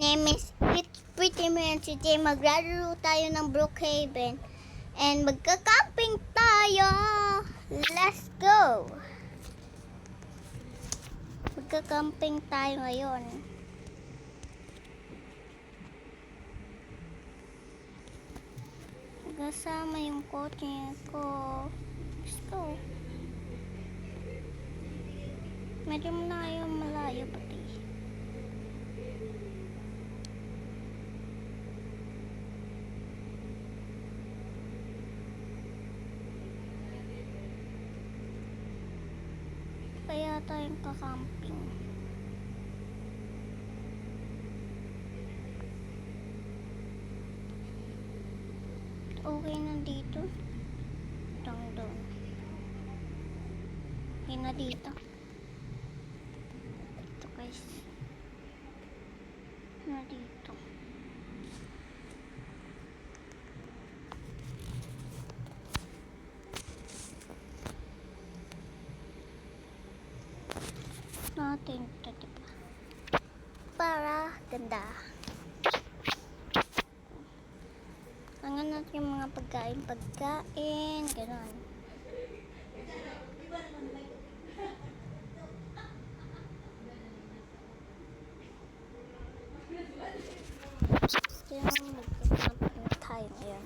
name is It's Pretty Man. Today maglalaro tayo ng Brookhaven. And magka-camping tayo. Let's go! Magka-camping tayo ngayon. Kasama yung kotse ko. Let's go. Medyo malayo pati. Kaya tayong kakamping. Okay na dito. Down. Okay na dito. Ito guys. Na dito. Natin ito, diba? Para ganda. Tangan natin yung mga pagkain, gano'n. Kaya magkakampan tayo ngayon.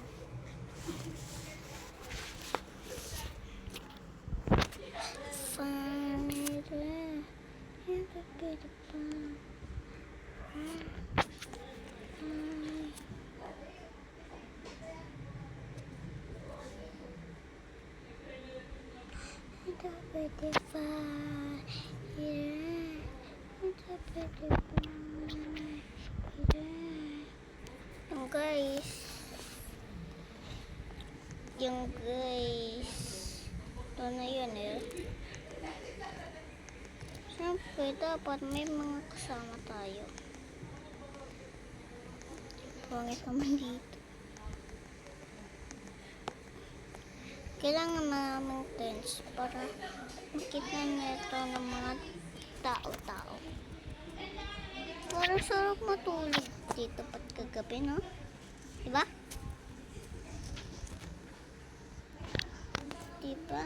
Yung guys, ito na yun eh. Siyempre, dapat may mga kasama tayo. Pangit naman dito. Kailangan namin tents para makita nito ng mga tao-tao. Parang sarap matulog dito pat kagabi, no? Diba? Diba?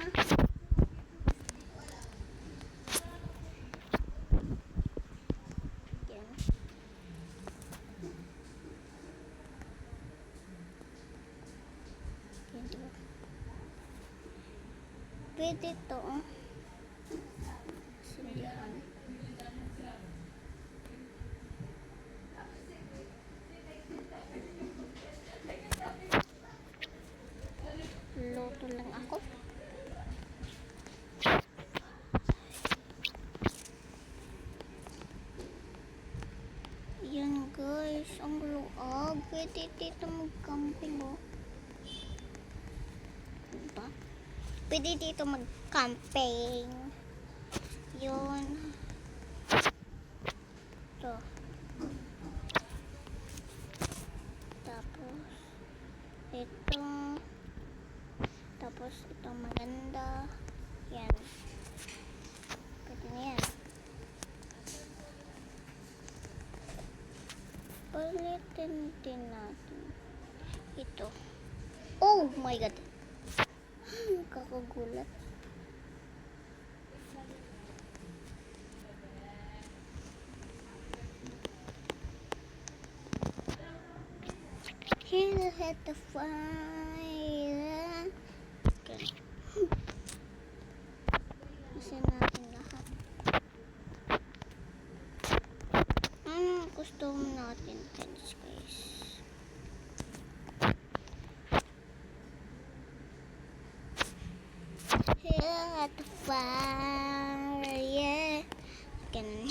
Yan. Yan, diba? Pwede to, oh. Sindihan. Luto lang ako. Yan guys, ang luag. Pwede dito mag-camping, oh. Diba? Pwede dito mag-camping. Yun. Ito. Tapos, ito. Tapos, ito maganda. Yan. Pwede na yan. Palitin din natin. Ito. Oh my god. Kakagulat. Here at the fire. Okay. Isa natin lahat. Gusto natin tents guys. Here at the fire, yeah. Ganun.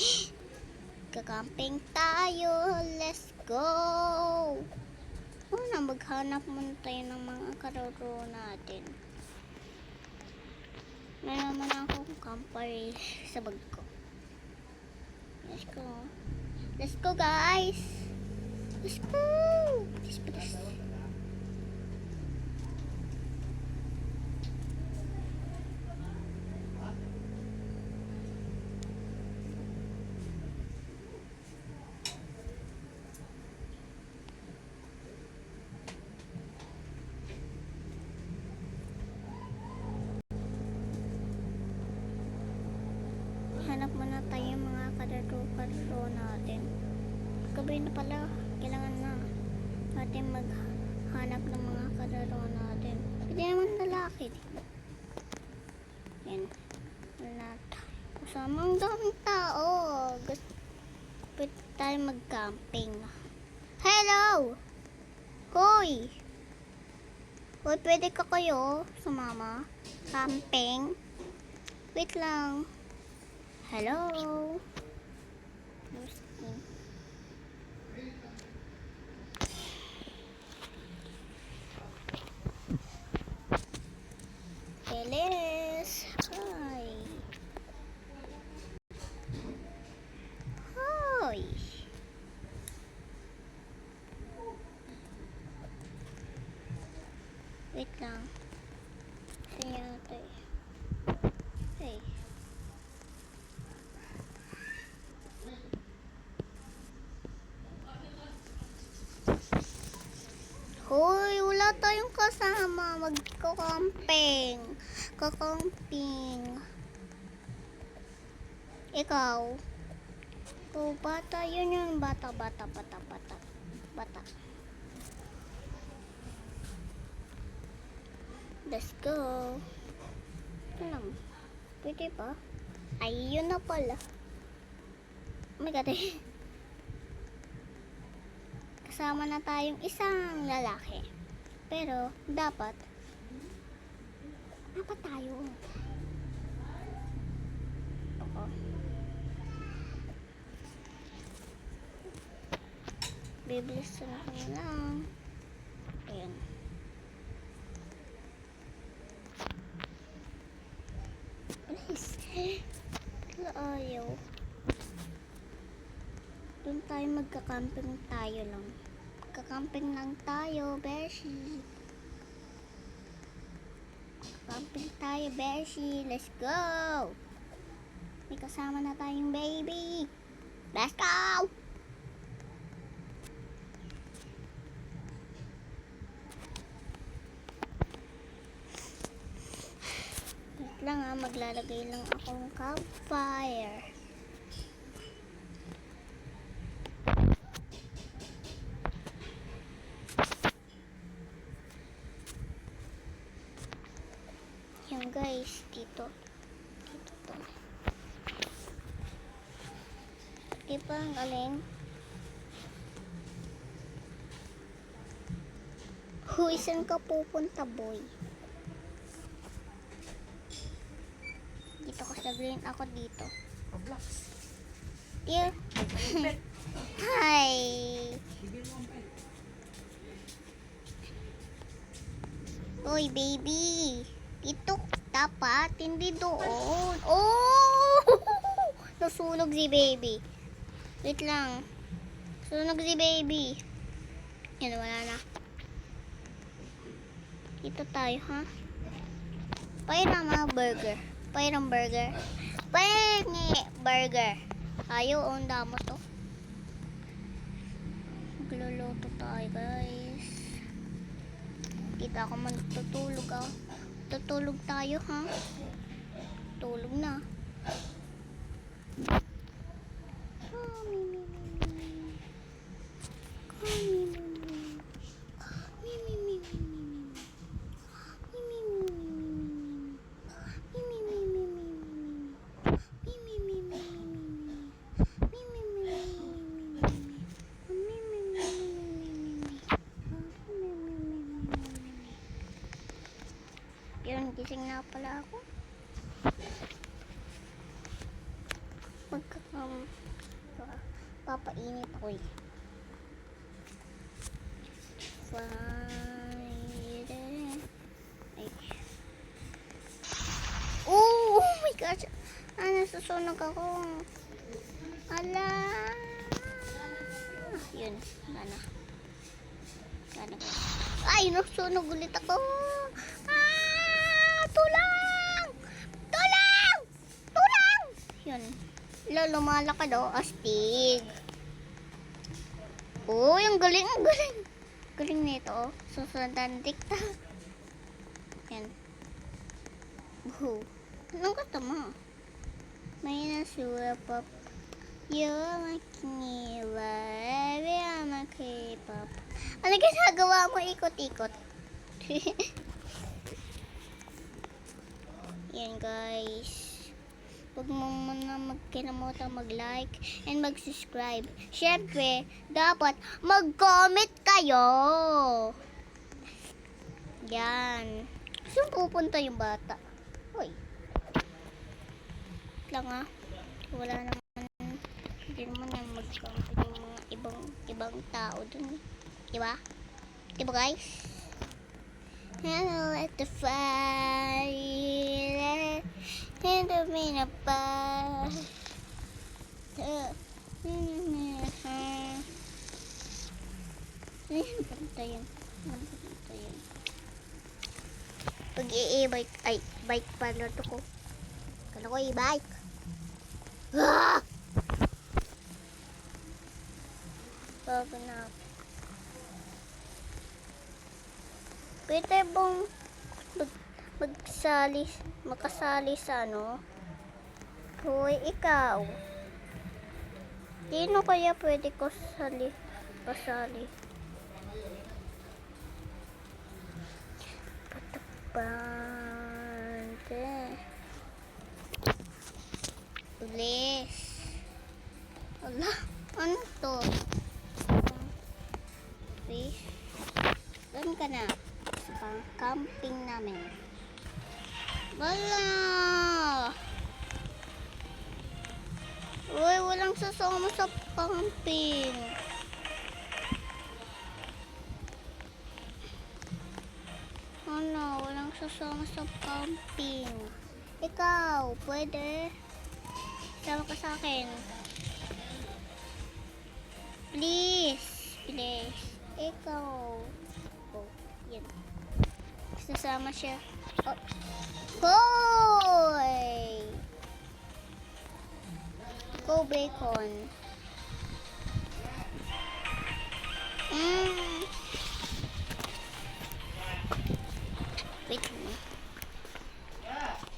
Kakamping tayo. Let's go. Na maghanap muna tayo ng mga kararo natin. May naman akong camper sa bag ko. Let's go. Let's go guys. Let's go. Please. gabi na pala. Kailangan na natin maghanap ng mga kalaro natin. Pwede naman lalaki. Yan. Wala tayo. Kasama ang daming tao. Pwede tayo mag-camping. Hello! Hoy! Hoy, pwede ka kayo sumama? Camping? Wait lang. Hello? Elis! Hi! Hoy! Wait lang. Sanya ito eh. Hey. Hoy, wala tayong kasama. Magko-camping. Ko-camping. Ikaw? Oh, bata. Yun yung bata. Bata. Let's go. Alam. Pwede ba? Ay, yun na pala. Oh my God. Kasama na tayong isang lalaki. Pero, dapat tayo. Ako. Bibilis na lang. Ayan. Bilis. Wala ayaw. Doon tayo magka-camping tayo lang. Magka-camping lang tayo, Beshi. Camping tayo, Beshi. Let's go! May kasama na tayong baby. Let's go! Wait lang ha, maglalagay lang akong campfire. Yan guys, dito to. Di ba ang galing? Saan ka pupunta, boy? Dito ka sa green, ako dito. Dear. Hi. Boy, baby. Dito dapat, hindi doon. Oh! Nasunog si baby. Wait lang. Sunog si baby. Yan, wala na. Dito tayo, ha? Pairang mga burger. Pairang burger. Burger. Ayaw, ang damo to. Magluluto tayo, guys. Kita ako magtutulog, ah. Tutulog tayo, ha? Tulog na. Yun, gising na pala ako. Papainit ako eh. Friday. Ay. Oh my gosh. Nasusunog ako. Ala. Yun, mana. Ay, nasusunog ulit ako. Tulang! Yun. Lumalakad o, astig. Oh, yung galing. Galing nito, oh. Susunod ang tikta. Yan. Oh. Anong kata mo? May nasuwa pop. You're making me love ginagawa mo? Ikot-ikot. Yan guys. Huwag mo muna magkinamutan mag-like and mag-subscribe. Siyempre, dapat mag-comment kayo. Yan. Saan pupunta yung bata? Hoy. Lang ah. Wala naman. Hindi naman yan mag-comment yung mga ibang tao dun. Diba? Diba guys? Hello at the fire. And the minute pa. Pantayan. Pantayan. Pag i-bike, ay, bike pala to ko. Kala ko i-bike. Ah! Bago na. Pwede bang makasali sa ano? Hoy, ikaw. Sino kaya pwede ko pasali? Patakbante. Please. Wala. Ano to? Please. Doon ka na. Sa pang-camping namin. Wala. Uy, walang sasama sa camping. Ano, walang sasama sa camping. Ikaw, pwede? Sama ka sa akin. Please. Please. Ikaw. Oh, yan. Sasama siya. Oh. Hoy! Go bacon. Wait.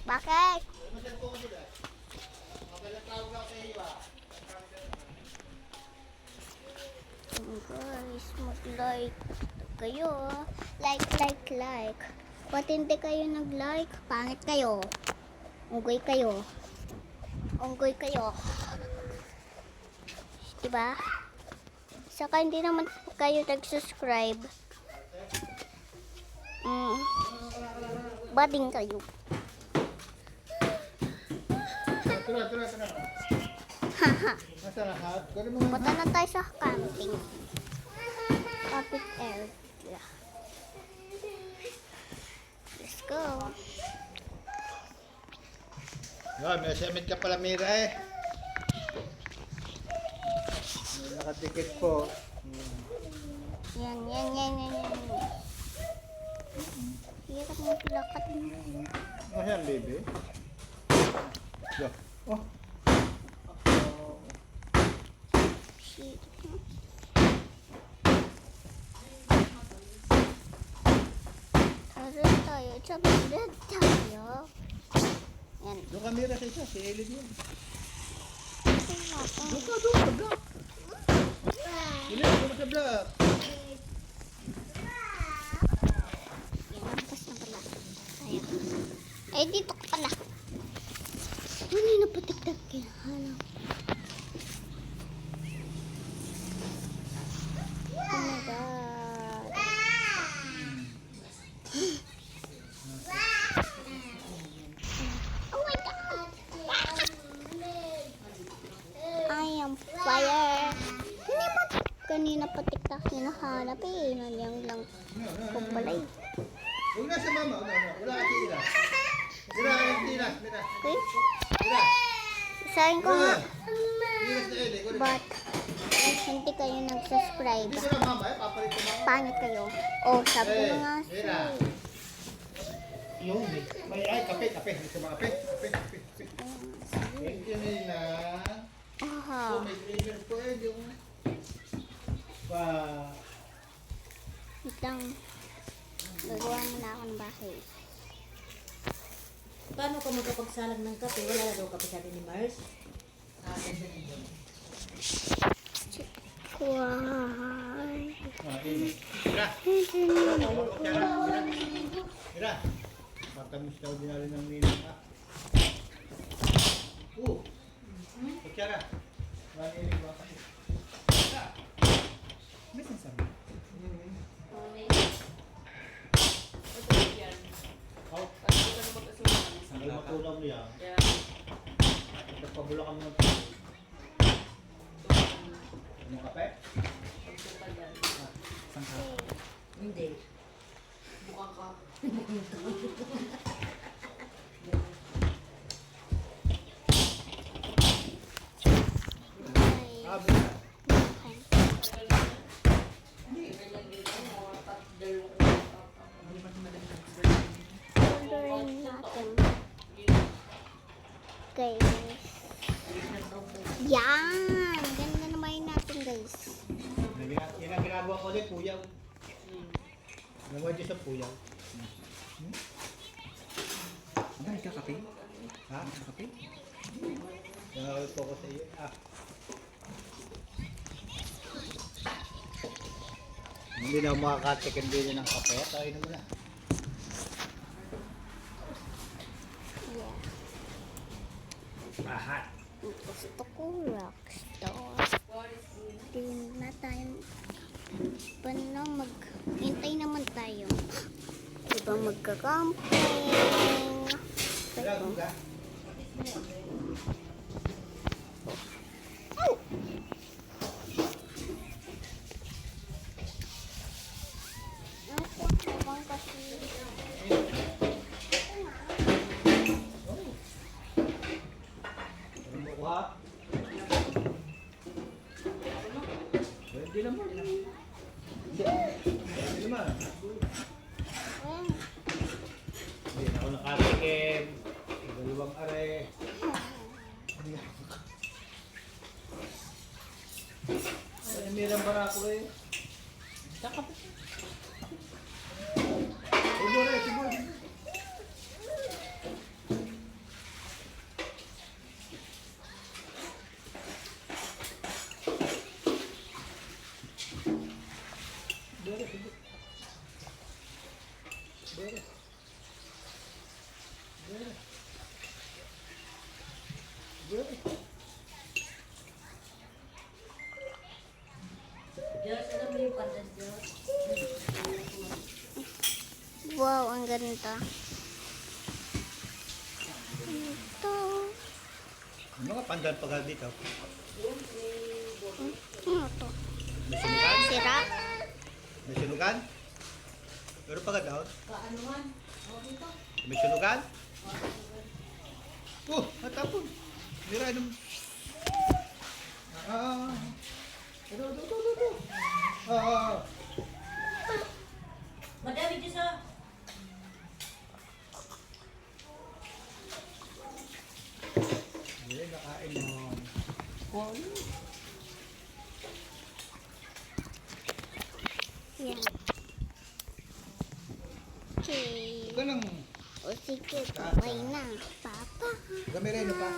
Bakit? Guys, mag-like kayo. Like. Ba't hindi kayo nag-like? Pangit kayo. Unggoy kayo. Diba? Saka hindi naman kayo nag-subscribe. Bading kayo. Haha. Punta na tayo sa camping. Camping area. Let's go. Yan, may assignment ka pala, Mira eh. May nakatikit po. Yan. Hirap mo pilakat mo. Oh, yan, baby. Yeah. Oh. Shit. Tara tayo. Yan. Doon ka, Mira, sa isa. Si Elid yun. Doon ka, block. Doon ka sa block. Lampas na pala. Ayan. Ay, dito ka pala. Ano na patik-tak kinahanap? Oh my God. Oh my God. I am fire. Hindi mo kanina patik-tak hinahanap eh. Nandiyan lang kumbalay. Huwag na sa mama. Wala ka tira. Mira. Okay? Mira. Isahin ko nga. Mira sa Elid. But, hindi kayo nag-subscribe. Isa na mama, papalit ko mama. Pangit kayo. Oh, sabi ko na nga Mira. Yung, ay, kape. Gusto mo kape? Kape. Thank you, Nina. Aha. So, may flavor po eh, yung... Wow. Itang, gagawa mo na ako ng bahay. Paano ka magkapagsalag ng kape? Wala na daw kape sa atin ni Mars. Why? Mira. Mira. Matamis daw dinali ng ninong ha. Kutsara. Manilig ba kayo? Mira. May sinasabi. Ang matulaw niya. Nagpabula kami ng tubig. Anong kape? Isang kape. Hindi. Ay, Mira. orderin natin. Guys. Yan! Ganda naman natin, guys. Yan ang ginagawa ko ulit, puyaw. Nagawa dyan sa puyaw. Dahil ka kape? Ha? Kape? Nagawa ko sa iyo. Hindi na makakatikin din ng kape. Tayo na muna. Yeah. Ahat. Gusto ko rockstar. Hindi na tayo. Paano hintay naman tayo. Diba magka-camping. Kailangan mo ka? Oh! Ako naman kasi. Ano mo ko ha? Hindi naman. Hindi naman. Ayan. Hindi na ako nakatikim. Dalawang are. Ay, mirang barako eh. Siguro eh, siguro. Siguro, siguro. Siguro. Siguro. Siguro. Diyos, alam mo yung pandas, Diyos? Wow, ang ganda. Ito. Ano mga pandan pag dito? Ano to? May sunugan? Sira? May sunugan? Pero pag daw, Kaanuhan? Ako dito? may sunugan? Natapon. Mira, anong... Ito. Madami, Diyos, ah. Hindi, nakain mo. Yan. Okay. Ikaw lang. O sige, okay na. Papa. Gamireno pa.